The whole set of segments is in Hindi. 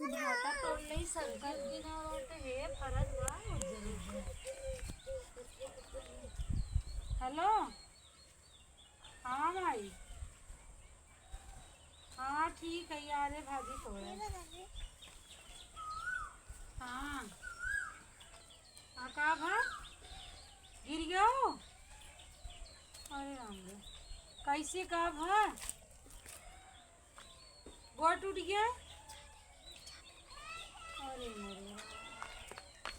भाटा तोड़ले ही संकट गिनावट हे फरज बा उज्जर। हेलो। हाँ भाई। हाँ ठीक है यार, भाभी तोड़े। हाँ हाँ का भा गिर गया हो? अरे राम रे, कैसे का भा? गोड़ टूट गया? अरे मेरे,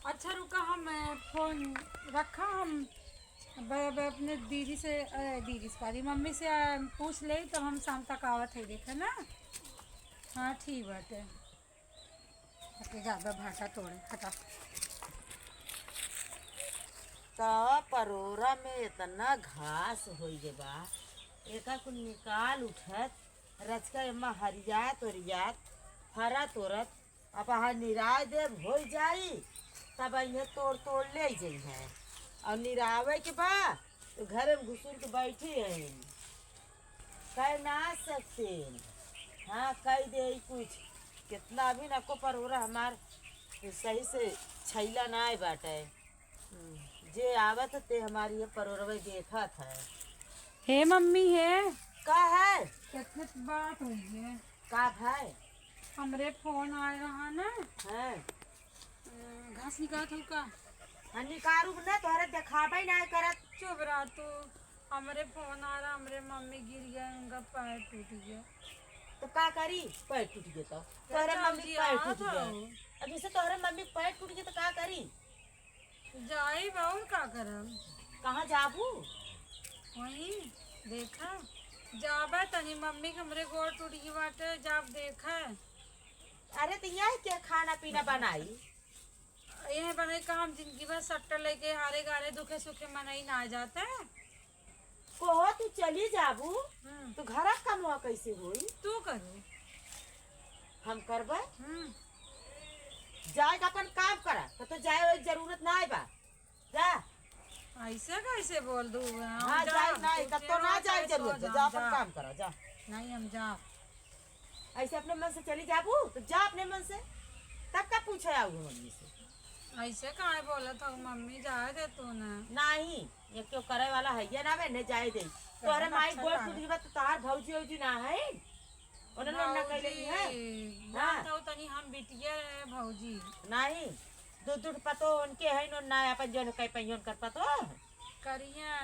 अच्छा रुका, हम फोन रखा, हम अपने दीदी से दीदी से पारी मम्मी से पूछ ले, तो हम शाम तक आवत है देखे ना। हाँ ठीक बाटे। ज़्यादा भाटा तोड़े हटा। तो परोरा में इतना घास हो गए बा, एका कुल निकाल उठत रचका एमा हरियात ओरियात हरा तोरत अब हाँ निराय देव हो जाई, तब इन्हें तोड़ तोड़ ले जाइ है। और निरावे के बा तो घर में घुसूर के बैठी है, कह ना सकते। हाँ कह दे कुछ कितना भी नको परोरा हमार सही से छैला ना आए बाटे। जे आवत ते हमारी ये परोरवे देखा था। हे मम्मी है का है? कितने बात हुई है? का है? हमरे फोन आ रहा ना है घास निकाल थू का निकारू ना तोहरे देखाबे ना करत। चुप रहा तू। हमरे फोन आ रहा, हमरे मम्मी गिर गए, उनका पैर टूट गया। तो का करी? पैर टूट गया तो तोहरे मम्मी पैर टूट गया। अब जैसे तोहरे मम्मी पैर टूट गया तो का करी? जाई बाउल का करम? कहाँ जाबू? वही देखा जाबा तनी मम्मी के हमरे गोड़ टूट गई बाटे, जाब देखा। अरे तो यही के खाना पीना बनाई ये बने काम जिंदगी भर सट्टा लेके हारे गारे दुखे सुखे मनाई ना जाता है। कोहो तू चली जाबू तो घर काम हुआ कैसे होई? तू करो हम करबे। जाएगा अपन काम करा तो जाए जरूरत ना है बा। जा ऐसे कैसे बोल दूँ? हाँ जाए नहीं तो ना जाए जरूरत है, जा अपन काम करा जा। नहीं हम जा ऐसे अपने मन से चली जाबू तो जा अपने मन से, तब का पूछे आओ मम्मी से। ऐसे कहाँ बोला था मम्मी? जाए दे तू ना। नहीं ये क्यों करे वाला है ये ना मैंने जाए दे। तोरे माई गोड़ टूट गई तो तार भौजी औजी ना है उन्होंने ना कर ली है। हां तो तनी हम बिटिया रहे भौजी नहीं दूध दूध पतो उनके है नो ना अपन जो कई पहियों कर पतो करिया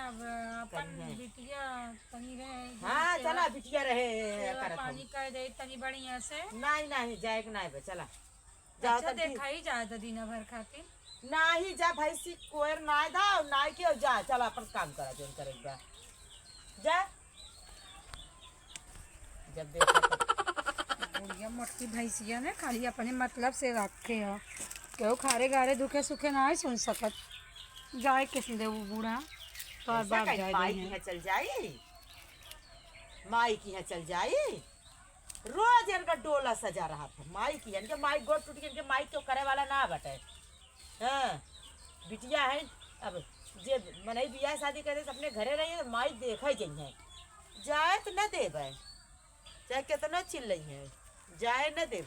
अपन बिटिया तनी रहे। हां चला बिटिया रहे करत पानी कर दे तनी बढ़िया से। नहीं नहीं जाए नहीं बे चला जा। अच्छा देखा ही जाए तो दिन भर खातिर नहीं जा भाई सी कोयर नाय दा नाय के जा चला अपन काम करा जोन करेगा जा। जब देखा बुढ़िया मोटकी भैंसिया ने खाली अपने मतलब से रखे हो, क्यों खारे गारे दुखे सुखे ना है सुन सकत। जाए किस दे वो बूढ़ा तो बाप जाए माई की है चल जाई, माई की है चल जाई। रोज इनका डोला सजा रहा था माई की इनके माई गोड़ टूट गई, इनके माई क्यों करे वाला ना बटे। हाँ बिटिया है अब जे मनई बियाह शादी करे अपने घरे रही है माई देखा ही है जाए तो न दे चाहे कितना चिल्ल रही है जाए न दे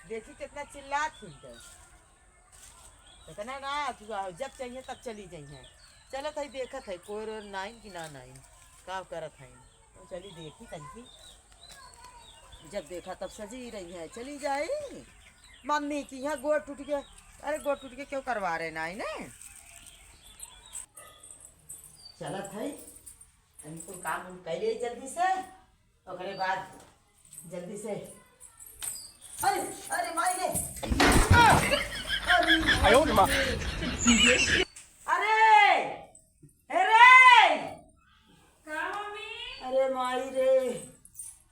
देखी कितना चिल्ला थी इतना ना जब चाहिए तब चली जाइए। चलत है देखत है कोई रो नाइन की ना नाइन का करत है तो चली देखी तनकी जब देखा तब सजी रही है चली जाए। मम्मी की यहाँ गोड़ टूट गया, अरे गोड़ टूट के क्यों करवा रहे नाई ने चलत है तो काम उन पहले जल्दी से ओकरे बाद जल्दी से। अरे अरे माई रे अरे अरे का मम्मी? अरे माई रे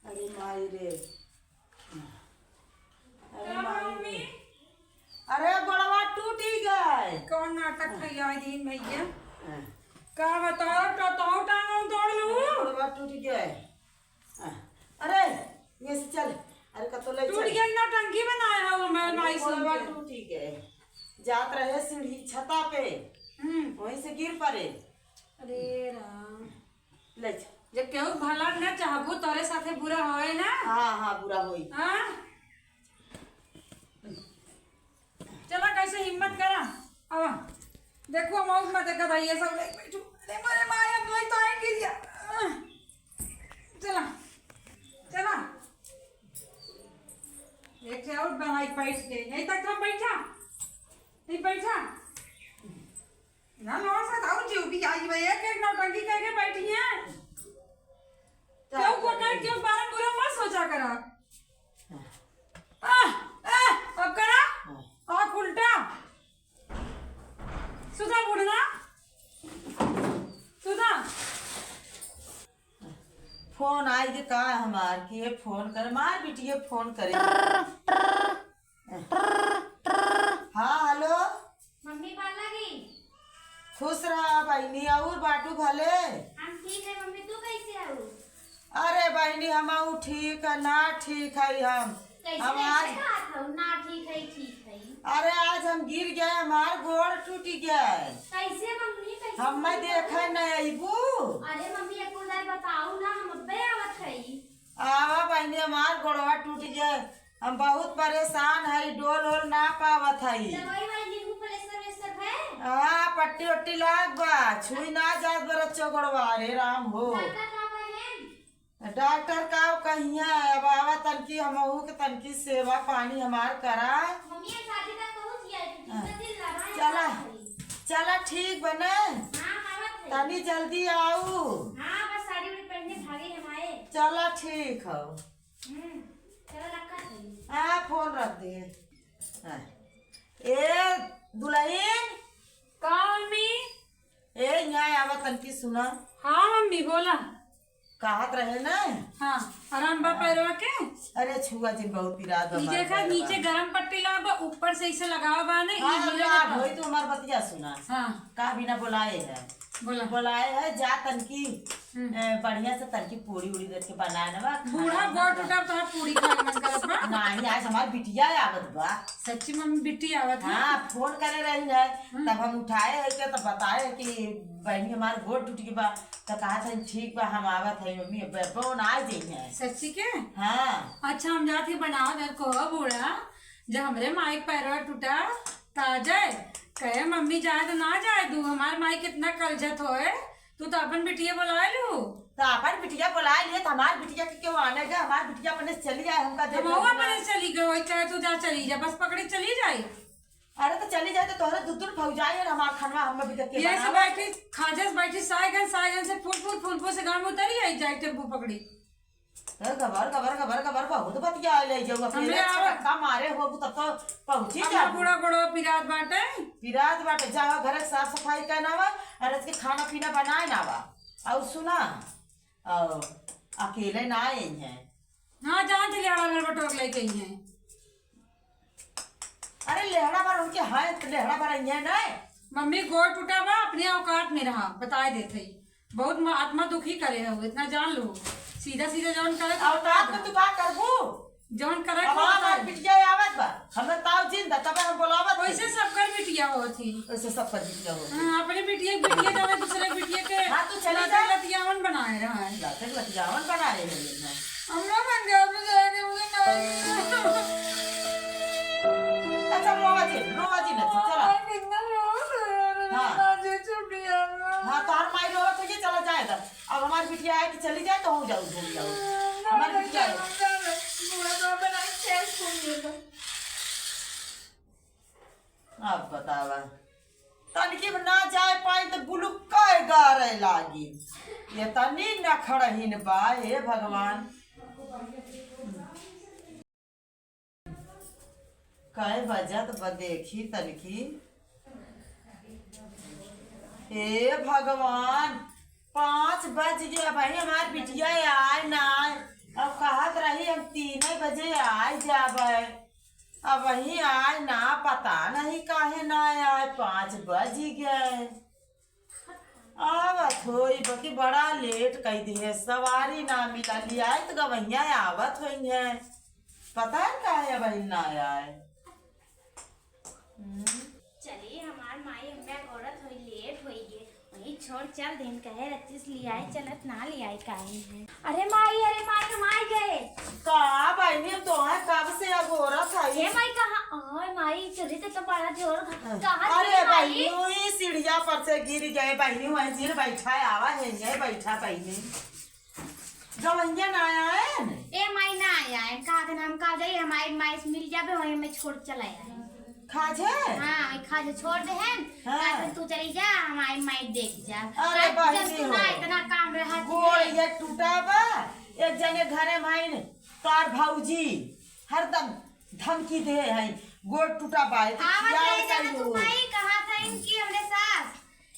अरे माई रे अरे माई रे अरे बड़वा टूट ही गए। कौन नाटक है दिन भैया? का बताओ तो टांग तोड़ लूं? बड़वा टूट गए। अरे ये से चल अरे कतो ले टूट गया ना टंकी बनाया हो मैं नाई से बड़वा टूट ही गए। जात रहे सीढ़ी छता पे वहीं से गिर पड़े। अरे राम ले जब केहू भला न चाहबो तोरे साथे बुरा होए ना। हाँ हाँ बुरा होई। हां भैया सब लेके बैठू। अरे मेरे माया अब तो आएंगे दिया। चला चला एक से और बनाई बैठ के नहीं तक तो बैठा नहीं बैठा ना नो साथ आओ जीव भी आई भैया के नौटंकी करके बैठी हैं। क्यों कोना क्यों बारह बुरा मत सोचा करा। अब करा आँख उल्टा सुधा बुढ़ना सुधा फोन आई के का हमार कि ये फोन कर मार बिटिए फोन करे। हाँ हेलो मम्मी पाल लगी। खुश रहा बहनी और बाटू भले। हम ठीक है मम्मी, तू कैसे हो? अरे बहनी हम ठीक है ना ठीक है हम कैसे आज कहा था ना ठीक है ठीक है। अरे आज हम गिर गए हमार गोड़ टूट गए। कैसे मम्मी कैसे? हम देखे नहीं अबू। अरे मम्मी एक बार बताओ ना, हम अब्बे आवत है। आवा बहनी हमार गोड़वा टूट गए, हम बहुत परेशान है, डोल ओल ना पावत है। दवाई वाली नींबू प्रेशर वेशर है? हाँ पट्टी उट्टी लाग बा, छुई ना जात बरच्चो गोड़वा। अरे राम हो डॉक्टर का बहन? डॉक्टर का कहिया अब आवा तनकी हमहू के तनकी सेवा पानी हमार करा। मम्मी ये शादी तक पहुंच गया है, कितना दिन लगा है? चला चला ठीक बने, हां आवत है। तनी जल्दी आओ। हां बस साड़ी उड़ी पहनने भागे हम आए। चला ठीक हो। चलो रखा है। हाँ फोन रख दे। हाँ। ए दुल्हन का मम्मी? ए यहाँ आवा तनकी सुना। हाँ मम्मी बोला। कहत रहे ना। हाँ आराम बा पैरवा के। अरे छुआ जी बहुत पिरात बा। देखा नीचे गरम पट्टी लगा ऊपर से इसे लगावा बा नहीं। हाँ होई तो हमार बतिया सुना। हाँ का बिना बुलाए है बोला बुलाए है जा तनकी बढ़िया से तनकी पूरी उड़ी दे के बनाए ना। बूढ़ा गोड़ टूटा तो पूरी खाए मन करत बा। नहीं आज हमार बिटिया आवत बा। सच्ची मम्मी बिट्टी आवत है। हाँ फोन करे रही है तब हम उठाए है के तब बताए कि बहनी हमार गोड़ टूट गई बा, तो कहा था ठीक बा हम आवत है मम्मी फोन आ जाई है। सच्ची के? हाँ अच्छा हम जाते बनाओ घर को बूढ़ा जब हमरे माई पैरवा टूटा ता जाए कहे मम्मी जाए तो ना जाए तू, हमार माई कितना कलजत होए, तू तो अपन बिटिया बुला लू। तो अपन बिटिया बुलाए लिए तो हमार बिटिया के क्यों आने गए, हमार बिटिया अपने चली जाए हमका दे। अपने चली गई चाहे तू जा चली जा बस पकड़ी चली जाए। अरे तो चली जाए तो तोहरे दूध फौजाई है हमार खानवा हम भी के ये से बैठी खाजस बैठी साइगन से फुट से गांव में उतरी आई जाए टेम्पू पकड़ी। गबर गबर गबर गबर बहुत बतिया ले जाऊ अपने का मारे हो तब तो पहुंची जा। बूढ़ा बूढ़ा पिरात बाटे जा घर साफ सफाई करना वा और इसके खाना पीना बनाए ना वा। और सुना और अकेले ना आए हैं। हाँ जहाँ से लेहड़ा भर बटोर लेके आई हैं। अरे लेहड़ा भर उनके है तो लेहड़ा भर आई है ना। मम्मी गोड़ टूटा बा अपने औकात में रहा बताए देते बहुत आत्मा दुखी करे हो इतना जान लो। सीधा सीधा जौन करे औकात में तू का करबू जौन करे हमार बिटिया आवत बा हमर ताऊ जिंदा तब हम बुलावत। वैसे सबकर बिटिया होती वैसे सब पर बिटिया हो। हाँ अपने बिटिया जावे दूसरे बिटिया के। हाँ तू चली जा। लतियावन बनाए रहा है। लतियावन बना रहे हैं हम लोग पंजाब में जाएंगे मुझे नहीं। अच्छा रोवा जी न चला। हाँ तो हर माई रोवा तो ये चला जाएगा। अब हमारी बिटिया है कि चली जाए तो हो जाऊँ घूम जाऊँ हमारी बिटिया है। अब बतावा तनकी ना जाए पाई तो बुलुक्का गारे लागी। ये तनी न खड़हीन बा हे भगवान। कहे बजत देखी तनकी। हे भगवान 5 बज गया भाई हमार बिटिया आए ना। अब कहत रही हम 3 बजे आए जाबे अब वही आए ना पता नहीं काहे ना आए 5 बज गए। आवत होई बाकी बड़ा लेट कही दिए सवारी ना मिला लिया तो गवैया आवत हुई है पता है काहे वही ना आए। चलिए हमार माई हमें औरत हुई लेट हुई है वही छोड़ चल दिन कहे रत्तीस लियाए चलत ना लियाए काहे है। अरे माई हम आ गए। का भाई तो है कब से अगोरत है हे माई कहाँ ओए माई चली तो बड़ा जोर कहाँ अरे चली माई? बहनी सीढ़िया पर से गिर गए बहनी, वहीं जिर बैठा है, आवा है ये बैठा बहनी गवैया ना आया है। ए माई ना आया है, कहा के नाम का जाई हमारी माई से मिल जाबे वहीं में छोड़ चला आया। खाजे हाँ खा जो छोड़ दे हैं। हाँ। फिर तू चली जा हमारी माई देख जा। अरे बहनी जब तू हो। ना इतना काम रहा गोड़ ये टूटा बा, एक जने घरे भाई तार भौजी हरदम धमकी दे है, गोड़ टूटा बा तो आवाज क्या ले जा करियो? तू माई कहा था इनकी हमरे सास।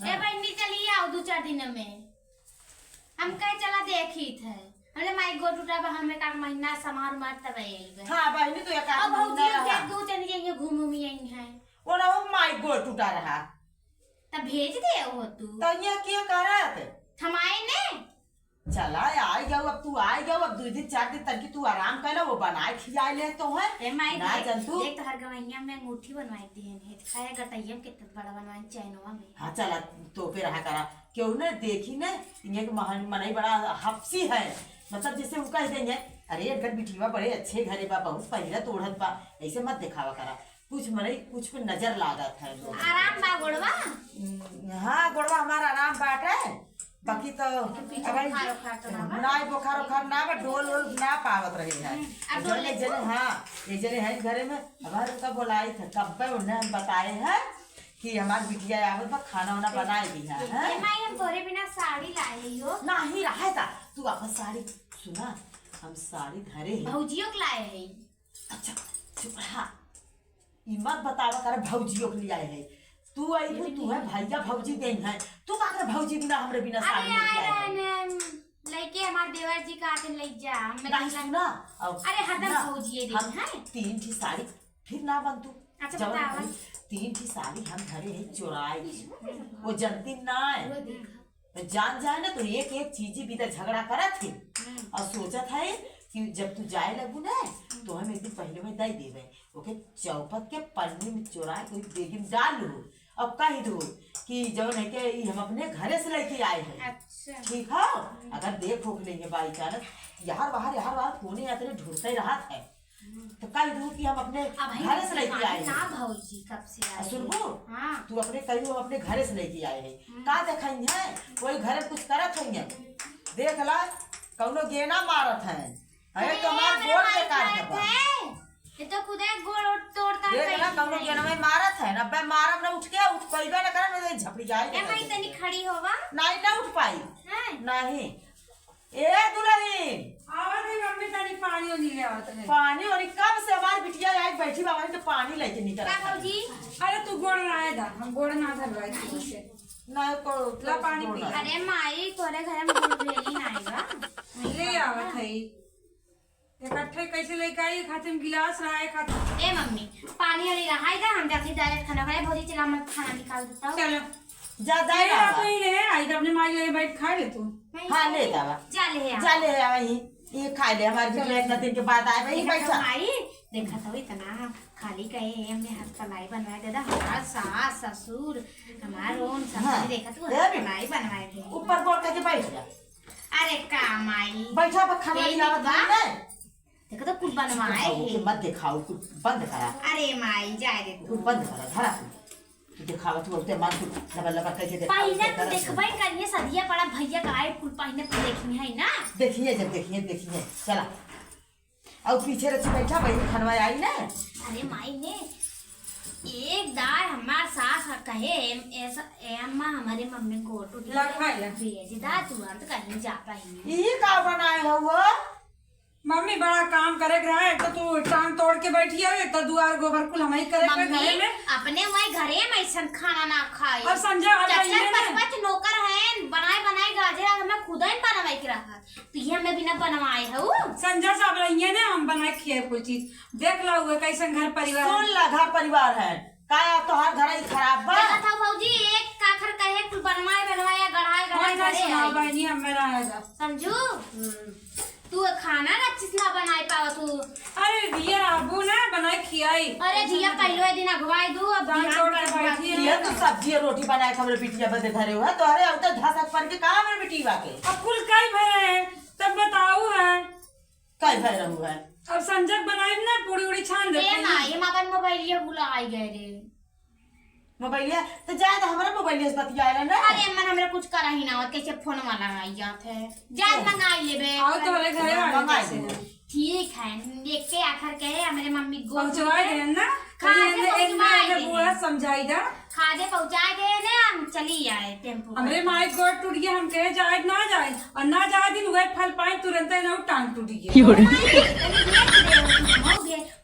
ए बहनी चली आओ 2-4 दिन में। हम कहे चला देखी थे हमरे माई गोड़ टूटा बा, हमें का महीना समार मार तब आई। हाँ बहनी तो एक अब भौजी महीना के रहा, 2 जन जाएंगे घूम आई हैं। वो ना वो माई गोड़ टूटा रहा तब भेज दे हो तू तो ये क्या करत? थमाए ने। चला आई जाओ, अब तू आई जाओ, अब 2 दिन 4 दिन तक की तू आराम कर लो, वो बनाए खिलाए ले तो है ए माई ना देख जंतु। देख तो हर गवैया में अंगूठी बनवाई दी है, खाया गटैया कितना बड़ा बनवाई चैनवा में। हाँ चला तो फिर रहा करा क्यों न देखी न ये मनई बड़ा हफ्सी है, मतलब जैसे उनका ही देंगे अरे अगर बिठीवा बड़े अच्छे घरे बा, बहुत पहले तोड़त बा, ऐसे मत दिखावा करा, कुछ मनई कुछ पे नजर लागत है लोग। आराम बा गोड़वा हाँ गोड़वा हमारा आराम बाटे, बाकी तो बुखार उखार तो ना बा? ना बुखार उखार ना बा, डोल वोल ना पावत रहे है अब डोल ले जने हाँ ये जने है घरे में हमारे का बोलाई था कब उन्हें हम बताए हैं कि हमारी बिटिया आवत बा, खाना वाना बनाए दी है ए माई हम तोरे बिना साड़ी लाए हो। नहीं रहा था तू अपन साड़ी सुना, हम साड़ी धरे हैं। भौजियों के लाए है। अच्छा चुप रहा, ई मत बतावा कर भौजियों के लिए आए है, तू आई हो तू है भैया भौजी दें है, तू का कर भौजी बिना हमरे बिना साड़ी अरे लेके आए आए है। रहने लइके हमार देवर जी का आते ले जा नहीं सुना अरे हरदम भौजिए दिन है। 3 ठी साड़ी फिर ना बन तू अच्छा, जवन बतावा। भाई, 3 ठी साड़ी हम धरे हैं चुराए की। वो जनती ना है जान जाए ना तो एक एक चीज भी तो झगड़ा करत थी और सोचत है कि जब तू जाए लगू ना तो हम एक दिन पहले में दे देवे ओके चौपट के पन्नी में चुरा कोई बेगी में डाल लू, अब कह दू कि जो है कि हम अपने घरे से लेके आए हैं। अच्छा ठीक है, अगर देख होक लेंगे बाई चांस यहाँ बाहर कोने आते ढूंढते ही रहा है तो कह दू कि हम अपने घरे से लेके आए ना हैं। भौजी कब से आए सुनबो हाँ तू अपने कही हम अपने घरे से लेके आए हैं, का देखाई है कोई घरे कुछ करत होंगे, देख ला कौनो गेना मारत है अरे तुम्हार गोड़ के काट दबा, ये तो खुदे गोड़ तोड़ता देख ला कौनो गेना में मारत है ना, बे मारब ना उठ के उठ पैबे ना करे ना झपड़ी जाए ए भाई तनी खड़ी होवा नहीं ना उठ पाई हैं नहीं। ए दुल्हन आवत है मम्मी तनी पानी और नीले आवत है। पानी और कब से हमारी बिटिया आई बैठी बाबा के पानी लेके निकल का भौजी अरे तू गोड़ ना आए दा, हम गोड़ ना धरवाई तू से। ना को ला पानी पी। अरे माई तोरे घर में गुड़ भेली ना आएगा ले आवत है इकट्ठे कैसे लेके आई, खाते में गिलास रहा खाते। ए मम्मी पानी वाली रहाई दा हम जाते डायरेक्ट खाना खाए भौजी चला मैं खाना निकाल देता हूं चलो जा ये जाएगा तो ही ले आई तो अपने माई ले बैठ खा ले तू। हाँ ले जावा जा ले आ जा ले वही ये खा ले, हमारी बिटिया इतना दिन के बाद आए वही बैठा। माई देखा तो इतना खाली कहे हमने हाथ पलाई बनवाए दे दा हमारा सास ससुर हमारा रोन सब हाँ। देखा तू ये भी। पलाई बनवाए थे। ऊपर गोड़ करके बैठ जा, अरे का माई बैठा पर खाना यही खिलावत बा। है ना देखो तो कुल बनवाए ओके है। मत दिखाओ कुछ बंद करा, अरे माई जाए दे कुछ बंद करा धरा तू दिखावत बोलते मान तू लबा लबा करके दिखाओ पहिने तो देखबई करिए सदिया बड़ा भैया का आए कुल पहिने तो देखनी है ना। देखिए जब देखिए चला और पीछे रच बैठा वही खनवा आई ना। अरे माई ने एक दार हमार सास कहे ऐसा अम्मा हमारे मम्मी गोटू ला खाई ला। भेज दा तुरंत कहीं जा पाई ये का बनाए हो वो मम्मी बड़ा काम करे रहा है तो तू टांग तोड़ के बैठी है तो दुआर गोबर कुल हम ही करे के मम्मी घरे में। अपने वही घरे में ऐसा खाना ना खाई अब समझा अब चाचा ये ना पचपच नौकर हैं बनाए गाजर हमें खुदा ही बनवाई के रखा तो ये हमें बिना बनवाए है वो संजय साहब रहिए ना हम बनाए खिए कोई चीज देख ला हुआ कैसे घर परिवार। सुन ला घर परिवार है का तो हर घर ही खराब बा। देखा था भौजी एक काखर कहे कुल बनवाया गढ़ाए ना घरे सुना आई। बहनी हम मेरा आएगा। समझू तू खाना ना अच्छे से ना बनाए पावा तू। अरे दिया अबू ना बनाए खियाई। अरे जिया पहले दिन अगवाई दू अब दाल बिहान छोड़ के पर बैठी है। ये तो सब्जी और रोटी बनाए हमरे बिटिया बदे धरे हुआ तो अरे अब तो धसक पर के कहां हमरे बिटिया के अब कुल कई भरे हैं तब बताऊ है कई भर रहू है। अब संजय बनाए ना पूरी उड़ी छान दे। ए माई हम अपन मोबाइल मोबाइलिया भुला आई गए रे। मोबाइलिया तो जाए तो हमारा मोबाइलिया से बतियाएला ना। अरे मन हमरा कुछ करा ही ना, कैसे फोन वाला लगाई जात है। जाए मंगाई लेबे। आओ तोरे घरे मंगाई आ दे। ठीक है, देख के आखिर के मेरे मम्मी गो पहुंचवा दे ना। खाजे एक पहुंचवा में दे। पूरा समझाई दा। खाजे पहुंचा दे ने, हम चली आए टेम्पो। हमरे माई गोड़ टूट गया, हम कहे जाए ना जाए और ना जाए दिन हुए फल पाए तुरंत ही ना टांग टूट गया।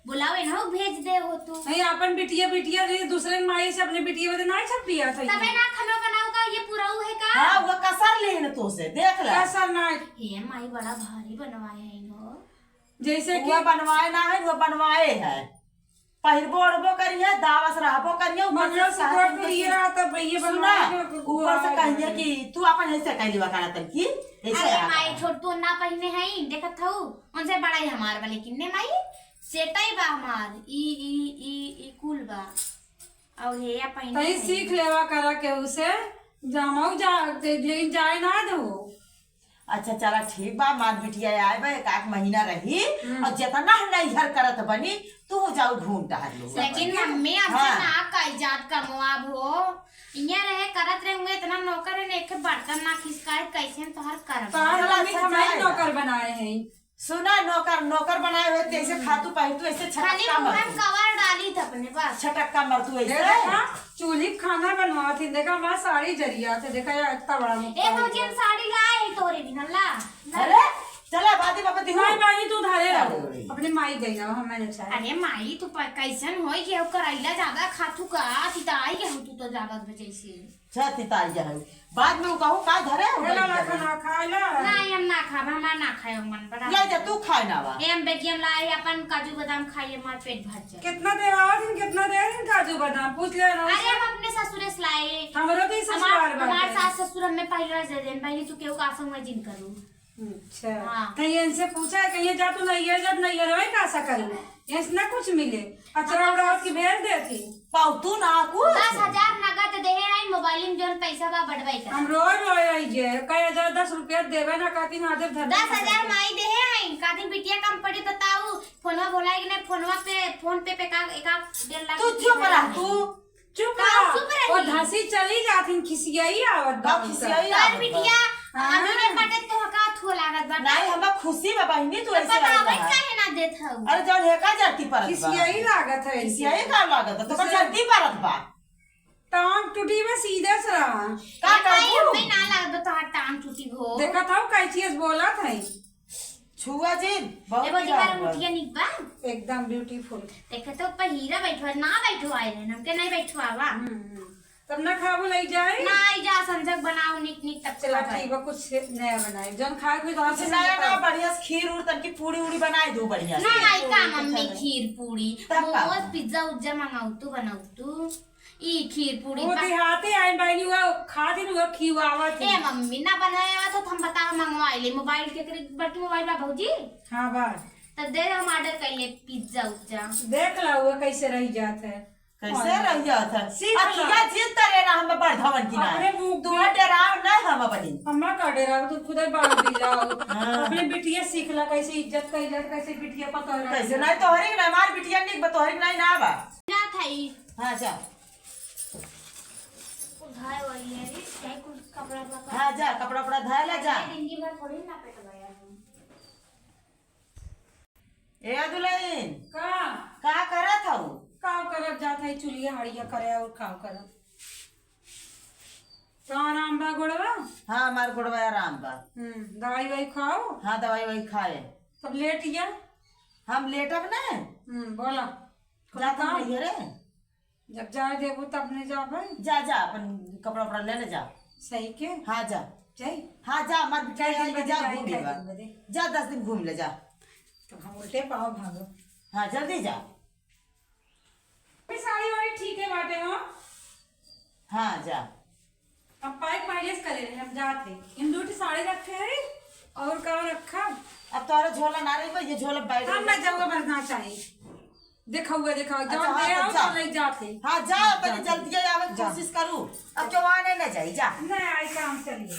बुलावे ना भेज दे हो तू। नहीं अपन बिटिया बिटिया रे दूसरे माई से अपने बिटिया बदे ना छप पिया था। तबे ना खाना बनाओ का, ये पूरा है का? हाँ वो कसर ले न तो से देख ले। कैसा ना हे माई बड़ा भारी बनवाए है इनो। जैसे कि वो बनवाए ना है, वो बनवाए है। पहिरबो ओढ़बो करिए, दावस रहबो करिए, मतलब से गोड़ टूट गया तो भैया सुना बनवा ऊपर से कहिए कि तू अपन ऐसे कहली वकाना तन की ऐसे अरे माई छोट तो ना पहने है, देखत हूँ उनसे बड़ा ही हमार वाले किन्ने माई सेटाई बा हमार ई कुल बा और हे या पहने कहीं सीख लेवा करा के उसे जामाऊ जा लेकिन जाए ना दो। अच्छा चला ठीक बा, मार बिटिया आए बा, एक आध महीना रही और जितना नैहर करत बनी तू जाओ घूम टहल लो। लेकिन मम्मी अब हाँ। ना कई जात का मुआब हो इया रहे करत रहेंगे, इतना नौकर है एक बर्तन ना खिसकाए कैसे तोहर करब। मम्मी हमारे नौकर बनाए हैं। सुना नौकर नौकर बनाए हुए जैसे खातू पहितू ऐसे खाली छटक्का मुंह मर में कवर डाली था अपने पास। छटक्का मर तू ऐसे देखा चूल्ही खाना बनवा थी, देखा हमारा साड़ी जरिया थे, देखा यार इतना बड़ा ए भौजी हम साड़ी लाए तोरे भी नल्ला। अरे चला बादी बाबा दिखो नहीं बानी तू धारे रहो अपने माई गई ना हम मैंने चाहे। अरे माई तू कैसन होई के करैला ज्यादा खातू का तिताई के तू तो ज्यादा बचैसी। छती ताई जा बाद में कहूं का धरे बोला ना खाना खा ला नहीं हम ना खाब, हमरा ना खाए मन बड़ा। ले जा तू खाए ना बा। ए हम बेटियन लाए अपन काजू बादाम खाइए, हमार पेट भर जाए। कितना देवा दिन कितना दे दिन काजू बादाम पूछ ले ना। अरे हम अपने ससुरे से लाए। हमरो तो ससुराल बात हमार है। सास ससुर हमें पहले दे देन पहले तू केहू का संग में जिन करू। अच्छा हाँ। कहीं इनसे पूछा है कहीं जा तू नहीं है जब नहीं है का ऐसा करूं ऐसा ना कुछ मिले अचरा उड़ावत की भेज देती पाऊ तू ना कुछ 10,000 नगद दे है मोबाइल में जोन पैसा बा बढ़वाई कर। हम रोज रोज आई जे कई 1010 रुपया देवे ना कहती ना दे धर 10,000 माई दे है कादी बिटिया कम पड़ी बताऊ फोनवा बोला कि नहीं फोनवा पे फोन पे का 1.5 लाख। तू चुप रह तू चुप चुप रही। और धासी चली जाती खिसियाई आवत का खिसियाई तार आवत बा। बिटिया हाँ। अभी ने पटे तो का थो लागत बा। नहीं हमरा खुशी बा बहिनी तू तो ऐसे बतावे रह काहे ना देत हऊ। अरे जौन हेका जर्ती परत बा खिसियाई लागत है खिसियाई का लागत तो जर्ती परत बा टांग टूटी में सीधे से रहा का भाई करू हमें ना लागत तो टांग टूटी हो। देखा था कई चीज बोला था छुआ जी बहुत एगो जीवार याद बा। मुठिया निक बा एकदम ब्यूटीफुल देखे तो पहिरा बैठवा ना बैठो आए रे हमके नहीं बैठवावा तब ना खाबो लई जाए ना आई जा संजक बनाओ निक निक तब चला चला ठीक बा कुछ नया बनाए जौन खाए कोई तो कुछ नया ना बढ़िया से खीर उड़ तन की पूरी उड़ी बनाई दो बढ़िया से ना आई का मम्मी खीर पूरी तब का? मोमोज पिज्जा उज्जा मंगाऊ तू बनाऊ तू ई खीर पूरी वो दिहाते आई बाई हुआ खाती हुआ खिवावत ए मम्मी ना बनाया तो हम बताओ मंगवा ले मोबाइल के बटन मोबाइल बा भौजी हां बा तब दे हम ऑर्डर कर ले पिज्जा उज्जा। देख ला वो कैसे रह जात है कैसे रह जात है सीख ला। अकिया जीत करे ना हम बढ़ावन की ना अपने मुंह तू डराव ना हम बनी अम्मा का डेरा तो खुद ही बाल दिला अपने बिटिया सीख ला कैसे इज्जत कैला कैसे बिटिया पता रहा कैसे नहीं तोहरी ना मार बिटिया निक बतोहरी नहीं ना बा ना थाई हां जा उधार वाली है क्या कुछ कपड़ा लगा हां जा कपड़ा कपड़ा धाय ले जा जिंदगी भर थोड़ी ना पेटवाया ए अदुलैन का करत हऊ काव करब जात है चुलिया हड़िया करे और काव करब तो आराम बा गोड़वा हां हमार गोड़वा आराम बा दवाई वाई खाओ हां दवाई वही खाए तब लेट जा हम लेटब ना बोला जाता नहीं रे जब जाए देबो तब नहीं जाबे जा जा अपन कपड़ा कपड़ा ले ले जा सही के हाँ जा जाई हाँ जा मत बिठाई दिन बदे जा जाई, घूम कई लेगा दिन बदे। जा 10 दिन घूम ले जा तो हम उल्टे पाओ भागो हाँ जल्दी जा साड़ी वाड़ी ठीक है बाटे हो हाँ जा अब पाइप माइलेज करे रहे हम जाते इन दूटी साड़ी रखे है और का रखा अब तोरा झोला ना रही ये झोला बैठ हम ना जगह भरना चाहिए दिखाओगे दिखाओ जब अच्छा, दे हाँ, आओ जा। तो नहीं जाते हाँ जा पहले जल्दी आवे कोशिश करू अब जवाने न जाई जा नहीं आई काम चलिए